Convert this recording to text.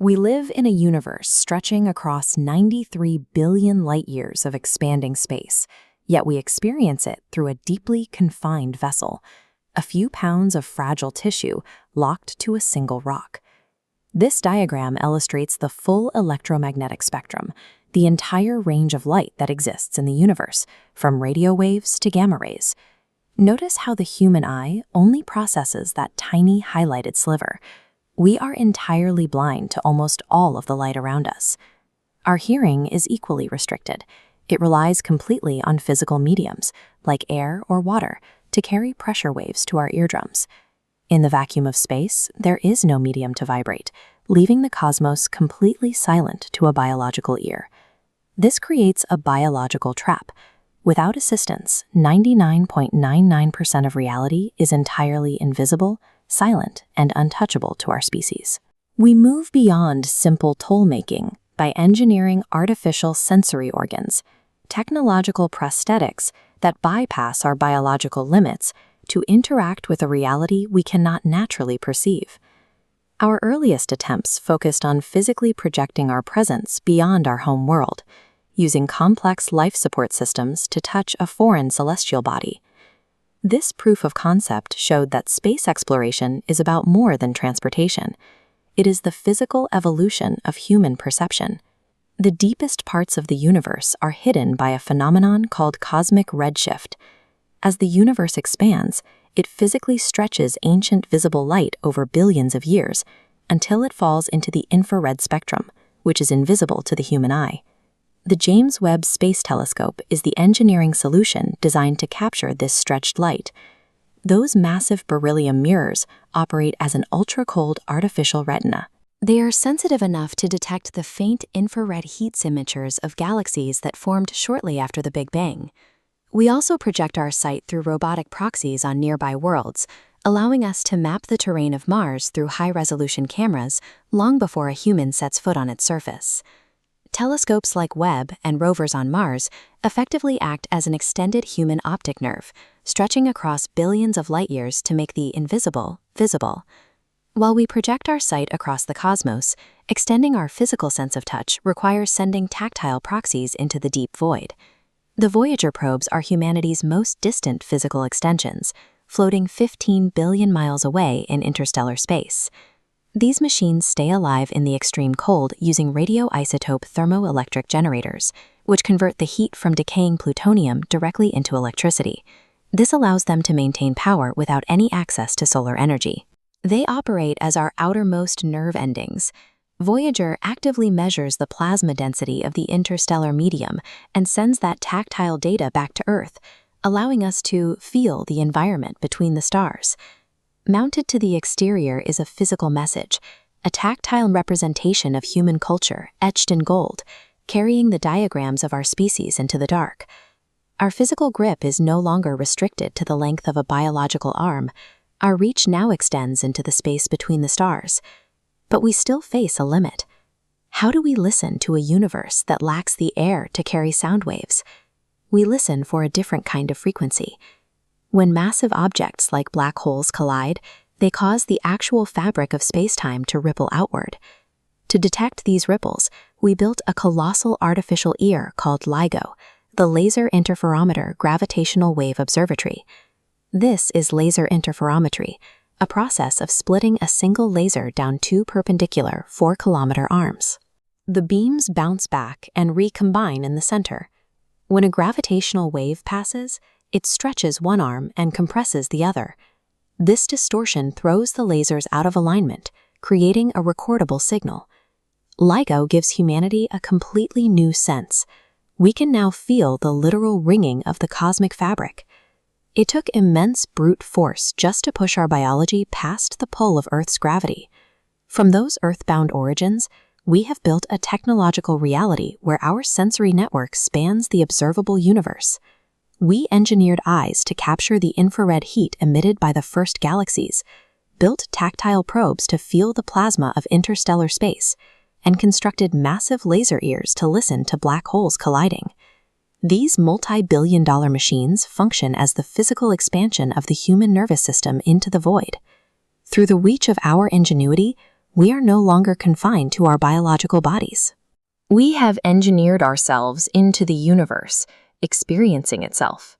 We live in a universe stretching across 93 billion light-years of expanding space, yet we experience it through a deeply confined vessel, a few pounds of fragile tissue locked to a single rock. This diagram illustrates the full electromagnetic spectrum, the entire range of light that exists in the universe, from radio waves to gamma rays. Notice how the human eye only processes that tiny highlighted sliver. We are entirely blind to almost all of the light around us. Our hearing is equally restricted. It relies completely on physical mediums, like air or water, to carry pressure waves to our eardrums. In the vacuum of space, there is no medium to vibrate, leaving the cosmos completely silent to a biological ear. This creates a biological trap. Without assistance, 99.99% of reality is entirely invisible, silent, and untouchable to our species. We move beyond simple toll-making by engineering artificial sensory organs, technological prosthetics that bypass our biological limits to interact with a reality we cannot naturally perceive. Our earliest attempts focused on physically projecting our presence beyond our home world, using complex life support systems to touch a foreign celestial body. This proof of concept showed that space exploration is about more than transportation. It is the physical evolution of human perception. The deepest parts of the universe are hidden by a phenomenon called cosmic redshift. As the universe expands, it physically stretches ancient visible light over billions of years until it falls into the infrared spectrum, which is invisible to the human eye. The James Webb Space Telescope is the engineering solution designed to capture this stretched light. Those massive beryllium mirrors operate as an ultra-cold artificial retina. They are sensitive enough to detect the faint infrared heat signatures of galaxies that formed shortly after the Big Bang. We also project our sight through robotic proxies on nearby worlds, allowing us to map the terrain of Mars through high-resolution cameras long before a human sets foot on its surface. Telescopes like Webb and rovers on Mars effectively act as an extended human optic nerve, stretching across billions of light-years to make the invisible visible. While we project our sight across the cosmos, extending our physical sense of touch requires sending tactile proxies into the deep void. The Voyager probes are humanity's most distant physical extensions, floating 15 billion miles away in interstellar space. These machines stay alive in the extreme cold using radioisotope thermoelectric generators, which convert the heat from decaying plutonium directly into electricity. This allows them to maintain power without any access to solar energy. They operate as our outermost nerve endings. Voyager actively measures the plasma density of the interstellar medium and sends that tactile data back to Earth, allowing us to feel the environment between the stars. Mounted to the exterior is a physical message, a tactile representation of human culture etched in gold, carrying the diagrams of our species into the dark. Our physical grip is no longer restricted to the length of a biological arm. Our reach now extends into the space between the stars. But we still face a limit. How do we listen to a universe that lacks the air to carry sound waves? We listen for a different kind of frequency. When massive objects like black holes collide, they cause the actual fabric of space-time to ripple outward. To detect these ripples, we built a colossal artificial ear called LIGO, the Laser Interferometer Gravitational Wave Observatory. This is laser interferometry, a process of splitting a single laser down two perpendicular 4-kilometer arms. The beams bounce back and recombine in the center. When a gravitational wave passes, it stretches one arm and compresses the other. This distortion throws the lasers out of alignment, creating a recordable signal. LIGO gives humanity a completely new sense. We can now feel the literal ringing of the cosmic fabric. It took immense brute force just to push our biology past the pull of Earth's gravity. From those earthbound origins, we have built a technological reality where our sensory network spans the observable universe. We engineered eyes to capture the infrared heat emitted by the first galaxies, built tactile probes to feel the plasma of interstellar space, and constructed massive laser ears to listen to black holes colliding. These multi-billion-dollar machines function as the physical expansion of the human nervous system into the void. Through the reach of our ingenuity, we are no longer confined to our biological bodies. We have engineered ourselves into the universe, experiencing itself.